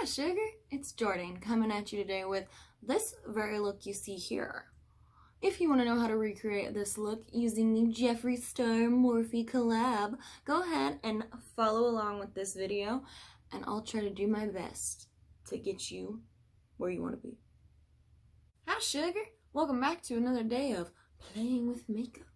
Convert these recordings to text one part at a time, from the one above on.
Sugar, it's Jordan coming at you today with this very look you see here. If you want to know how to recreate this look using the Jeffree Star Morphe collab, go ahead and follow along with this video and I'll try to do my best to get you where you want to be. Hi Sugar, welcome back to another day of playing with makeup.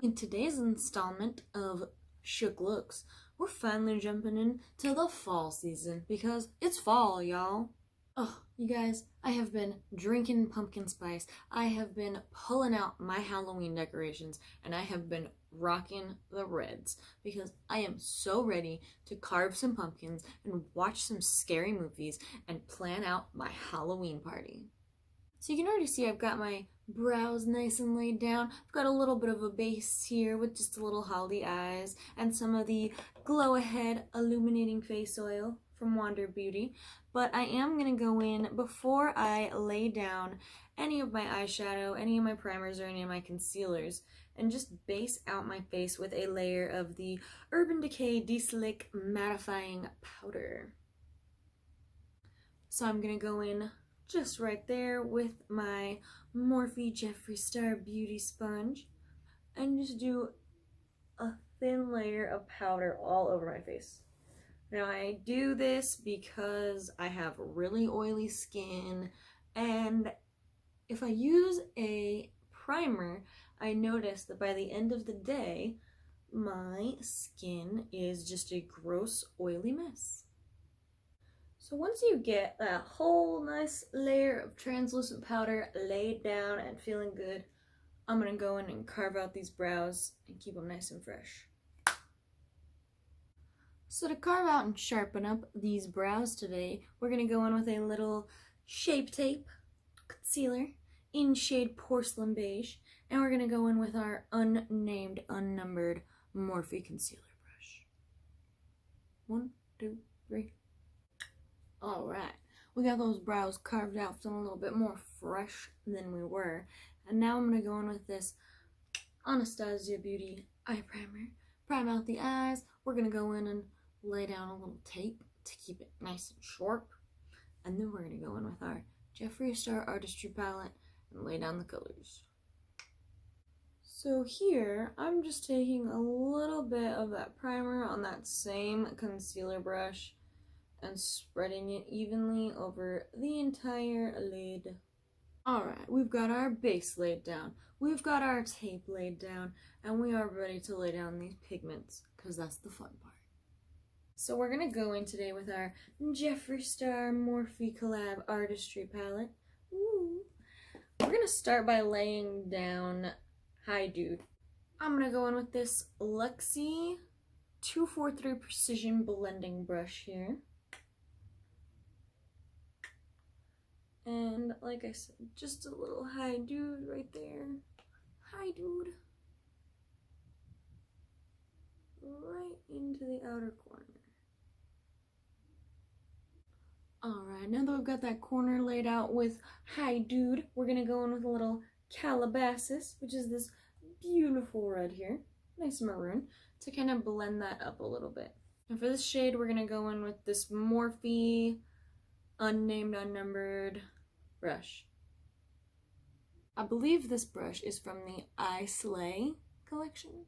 In today's installment of Shook Looks, we're finally jumping into the fall season because it's fall, y'all. Oh, you guys, I have been drinking pumpkin spice. I have been pulling out my Halloween decorations and I have been rocking the reds because I am so ready to carve some pumpkins and watch some scary movies and plan out my Halloween party. So you can already see I've got my brows nice and laid down. I've got a little bit of a base here with just a little holly eyes and some of the Glow Ahead Illuminating Face Oil from Wander Beauty. But I am going to go in before I lay down any of my eyeshadow, any of my primers, or any of my concealers and just base out my face with a layer of the Urban Decay De-Slick Mattifying Powder. So I'm going to go in just right there with my Morphe Jeffree Star Beauty Sponge and just do a thin layer of powder all over my face. Now I do this because I have really oily skin, and if I use a primer, I notice that by the end of the day, my skin is just a gross oily mess. So once you get that whole nice layer of translucent powder laid down and feeling good, I'm going to go in and carve out these brows and keep them nice and fresh. So to carve out and sharpen up these brows today, we're going to go in with a little Shape Tape concealer in shade Porcelain Beige, and we're going to go in with our unnamed, unnumbered Morphe concealer brush. 1, 2, 3. Alright, we got those brows carved out, feeling a little bit more fresh than we were. And now I'm going to go in with this Anastasia Beauty eye primer. Prime out the eyes. We're going to go in and lay down a little tape to keep it nice and sharp. And then we're going to go in with our Jeffree Star Artistry palette and lay down the colors. So here, I'm just taking a little bit of that primer on that same concealer brush and spreading it evenly over the entire lid. Alright, we've got our base laid down, we've got our tape laid down, and we are ready to lay down these pigments, because that's the fun part. So we're going to go in today with our Jeffree Star Morphe Collab Artistry Palette. Ooh. We're going to start by laying down Hi Dude. I'm going to go in with this Luxie 243 Precision Blending Brush here. And like I said, just a little Hi Dude right there. Hi Dude. Right into the outer corner. Alright, now that we've got that corner laid out with Hi Dude, we're going to go in with a little Calabasas, which is this beautiful red here. Nice maroon. To kind of blend that up a little bit. And for this shade, we're going to go in with this Morphe Unnamed Unnumbered brush. I believe this brush is from the I Slay collection.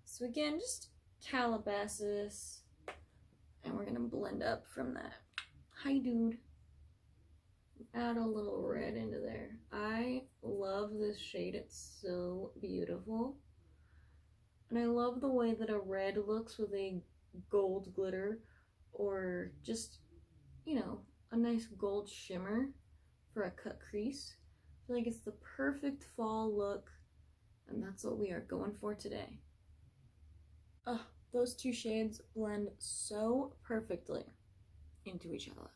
So again, just Calabasas, and we're gonna blend up from that. Hi Dude. Add a little red into there. I love this shade, it's so beautiful. And I love the way that a red looks with a gold glitter, or just, you know, a nice gold shimmer for a cut crease. I feel like it's the perfect fall look, and that's what we are going for today. Oh, those two shades blend so perfectly into each other.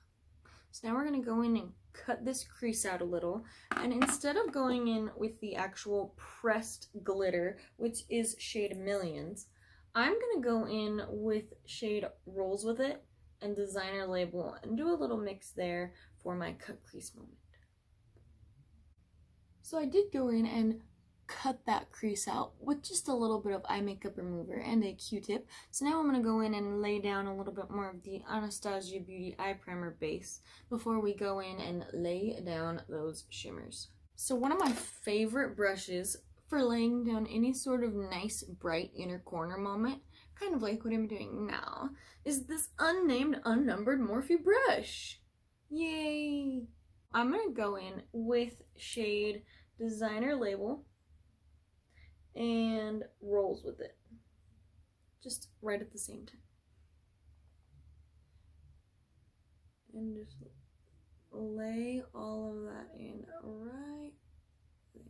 So now we're going to go in and cut this crease out a little, and instead of going in with the actual pressed glitter, which is shade Millions, I'm going to go in with shade Rolls With It and Designer Label and do a little mix there for my cut crease moment. So I did go in and cut that crease out with just a little bit of eye makeup remover and a Q-tip. So now I'm going to go in and lay down a little bit more of the Anastasia Beauty Eye Primer base before we go in and lay down those shimmers. So one of my favorite brushes for laying down any sort of nice bright inner corner moment, kind of like what I'm doing now, is this unnamed unnumbered Morphe brush. Yay! I'm going to go in with shade Designer Label and Rolls with it, just right at the same time. And just lay all of that in right there.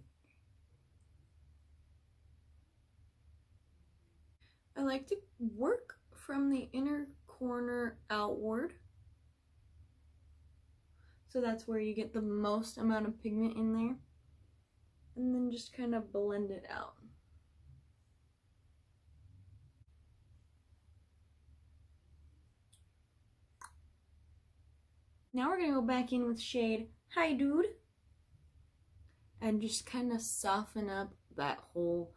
I like to work from the inner corner outward. So that's where you get the most amount of pigment in there. And then just kind of blend it out. Now we're gonna go back in with shade Hi Dude and just kind of soften up that whole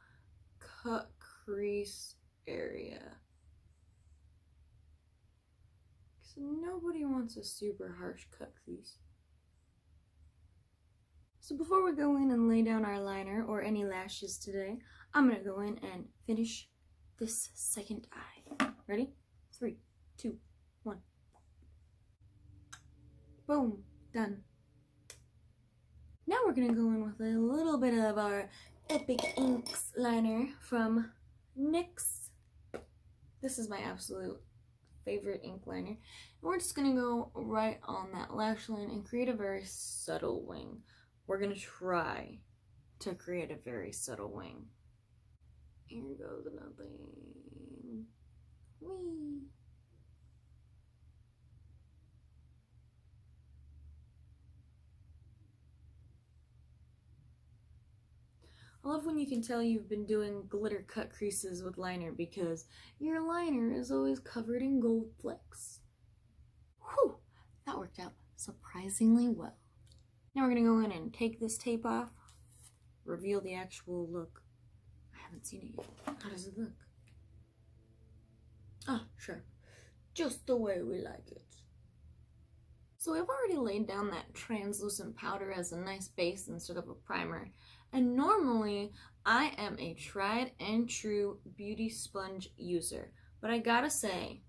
cut crease area. So nobody wants a super harsh cut crease. So before we go in and lay down our liner or any lashes today, I'm gonna go in and finish this second eye. Ready? 3, 2, 1. Boom, done. Now we're gonna go in with a little bit of our Epic Inks liner from NYX. This is my absolute favorite ink liner. And we're just gonna go right on that lash line and create a very subtle wing. We're gonna try to create a very subtle wing. Here goes nothing. Whee! I love when you can tell you've been doing glitter cut creases with liner because your liner is always covered in gold flecks. Whew, that worked out surprisingly well. Now we're gonna go in and take this tape off, reveal the actual look. I haven't seen it yet. How does it look? Ah, sure. Just the way we like it. So I've already laid down that translucent powder as a nice base instead of a primer. And normally, I am a tried and true beauty sponge user. But I gotta say,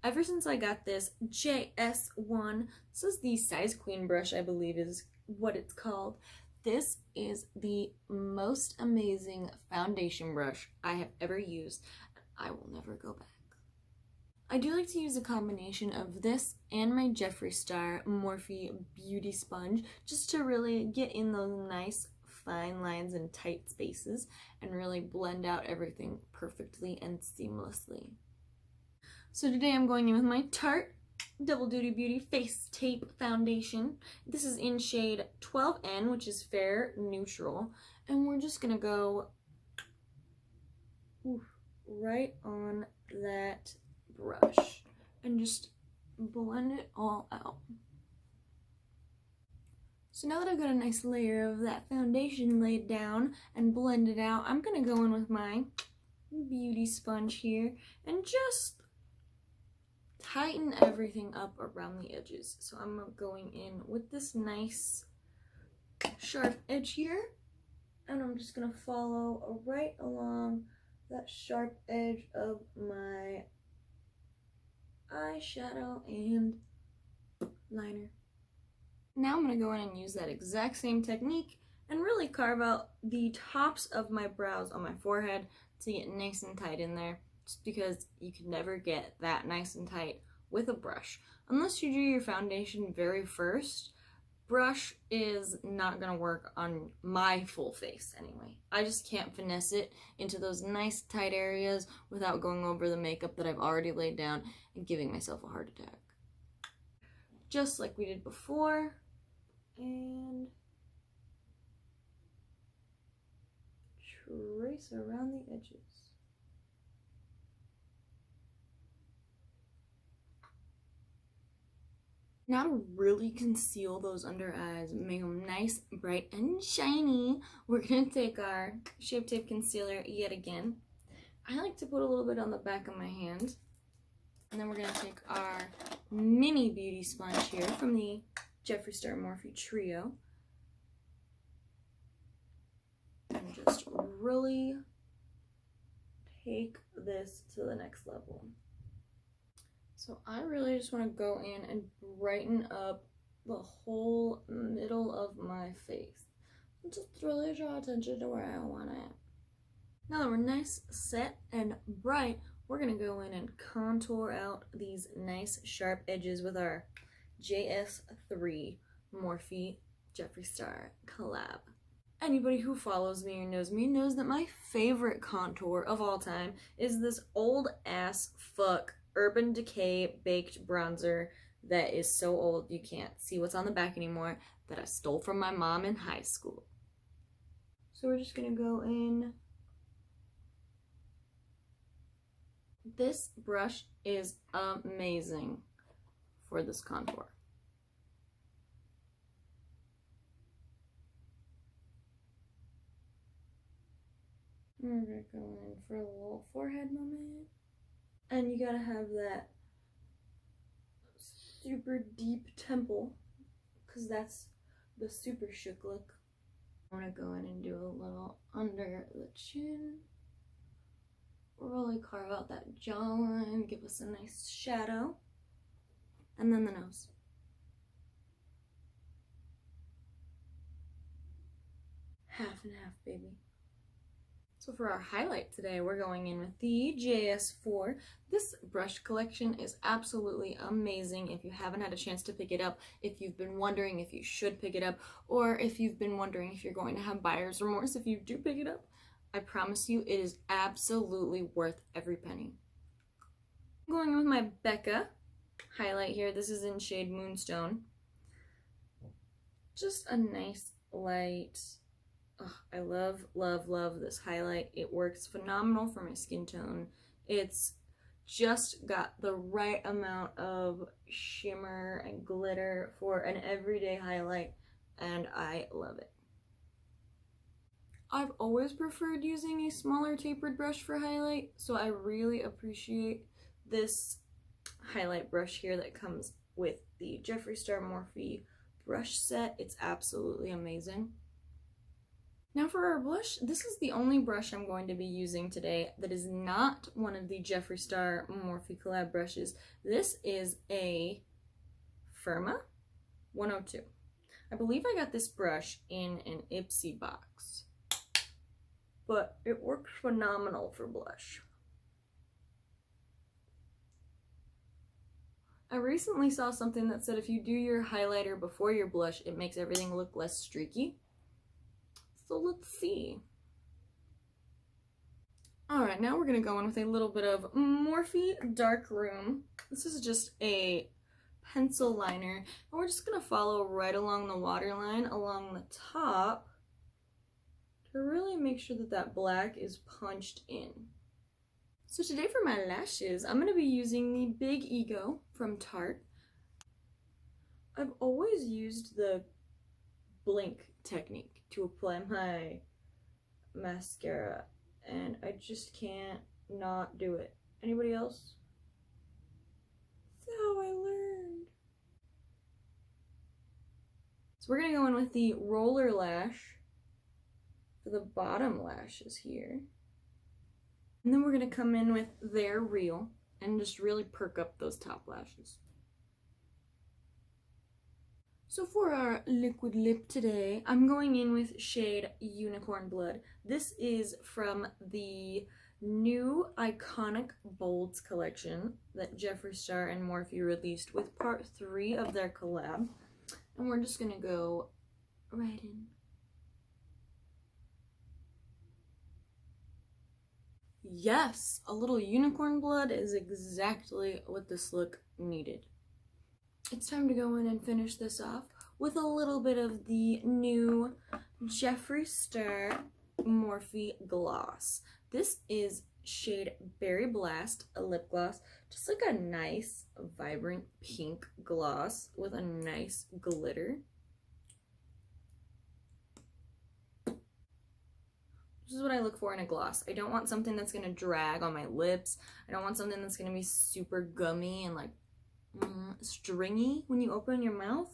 ever since I got this JS1, this is the Size Queen brush, I believe is what it's called. This is the most amazing foundation brush I have ever used. I will never go back. I do like to use a combination of this and my Jeffree Star Morphe Beauty Sponge just to really get in those nice fine lines and tight spaces and really blend out everything perfectly and seamlessly. So today I'm going in with my Tarte Double Duty Beauty Face Tape Foundation. This is in shade 12N, which is fair neutral, and we're just gonna go right on that brush and just blend it all out. So now that I've got a nice layer of that foundation laid down and blended out, I'm gonna go in with my beauty sponge here and just tighten everything up around the edges. So I'm going in with this nice sharp edge here, and I'm just gonna follow right along that sharp edge of my eyeshadow and liner. Now I'm going to go in and use that exact same technique and really carve out the tops of my brows on my forehead to get nice and tight in there, just because you can never get that nice and tight with a brush. Unless you do your foundation very first, brush is not going to work on my full face anyway. I just can't finesse it into those nice tight areas without going over the makeup that I've already laid down and giving myself a heart attack. Just like we did before, and trace around the edges. Now to really conceal those under eyes, make them nice, bright, and shiny, we're going to take our Shape Tape Concealer yet again. I like to put a little bit on the back of my hand. And then we're going to take our mini beauty sponge here from the Jeffree Star Morphe Trio. And just really take this to the next level. So I really just want to go in and brighten up the whole middle of my face. Just really draw attention to where I want it. Now that we're nice, set, and bright, we're going to go in and contour out these nice sharp edges with our JS3 Morphe Jeffree Star collab. Anybody who follows me or knows me knows that my favorite contour of all time is this old ass fuck Urban Decay baked bronzer that is so old you can't see what's on the back anymore, that I stole from my mom in high school. So we're just gonna go in. This brush is amazing for this contour. We're gonna go in for a little forehead moment. And you gotta have that super deep temple, because that's the super shook look. I'm gonna go in and do a little under the chin. Really carve out that jawline, give us a nice shadow. And then the nose. Half and half, baby. So for our highlight today, we're going in with the JS4. This brush collection is absolutely amazing. If you haven't had a chance to pick it up, if you've been wondering if you should pick it up, or if you've been wondering if you're going to have buyer's remorse if you do pick it up, I promise you it is absolutely worth every penny. I'm going in with my Becca highlight here. This is in shade Moonstone. Just a nice light. Oh, I love, love, love this highlight. It works phenomenal for my skin tone. It's just got the right amount of shimmer and glitter for an everyday highlight, and I love it. I've always preferred using a smaller tapered brush for highlight, so I really appreciate this highlight brush here that comes with the Jeffree Star Morphe brush set. It's absolutely amazing. Now for our blush, this is the only brush I'm going to be using today that is not one of the Jeffree Star Morphe collab brushes. This is a Firma 102. I believe I got this brush in an Ipsy box, but it works phenomenal for blush. I recently saw something that said if you do your highlighter before your blush, it makes everything look less streaky. So let's see. Alright, now we're going to go in with a little bit of Morphe Dark Room. This is just a pencil liner, and we're just going to follow right along the waterline along the top to really make sure that that black is punched in. So today for my lashes, I'm going to be using the Big Ego from Tarte. I've always used the blink technique to apply my mascara, and I just can't not do it. Anybody else? That's how I learned. So we're gonna go in with the roller lash for the bottom lashes here, and then we're gonna come in with their Real and just really perk up those top lashes. So for our liquid lip today, I'm going in with shade Unicorn Blood. This is from the new Iconic Bolds collection that Jeffree Star and Morphe released with part 3 of their collab. And we're just gonna go right in. Yes, a little unicorn blood is exactly what this look needed. It's time to go in and finish this off with a little bit of the new Jeffree Star Morphe Gloss. This is shade Berry Blast, a lip gloss. Just like a nice, vibrant pink gloss with a nice glitter. This is what I look for in a gloss. I don't want something that's gonna drag on my lips. I don't want something that's gonna be super gummy and like stringy when you open your mouth.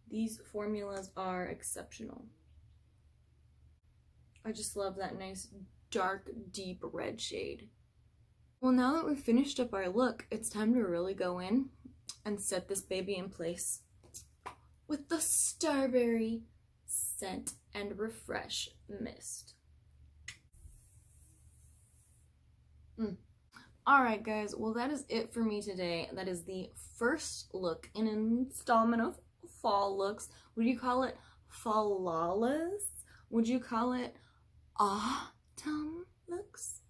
These formulas are exceptional. I just love that nice dark, deep red shade. Well, now that we've finished up our look, it's time to really go in and set this baby in place with the Starberry Scent and Refresh Mist. Alright guys, well that is it for me today. That is the first look in an installment of fall looks. Would you call it fall-lawless? Would you call it autumn looks?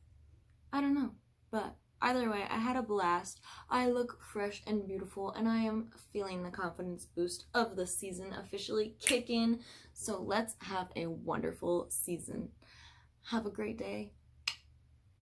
I don't know, but either way, I had a blast. I look fresh and beautiful, and I am feeling the confidence boost of the season officially kick in. So let's have a wonderful season. Have a great day.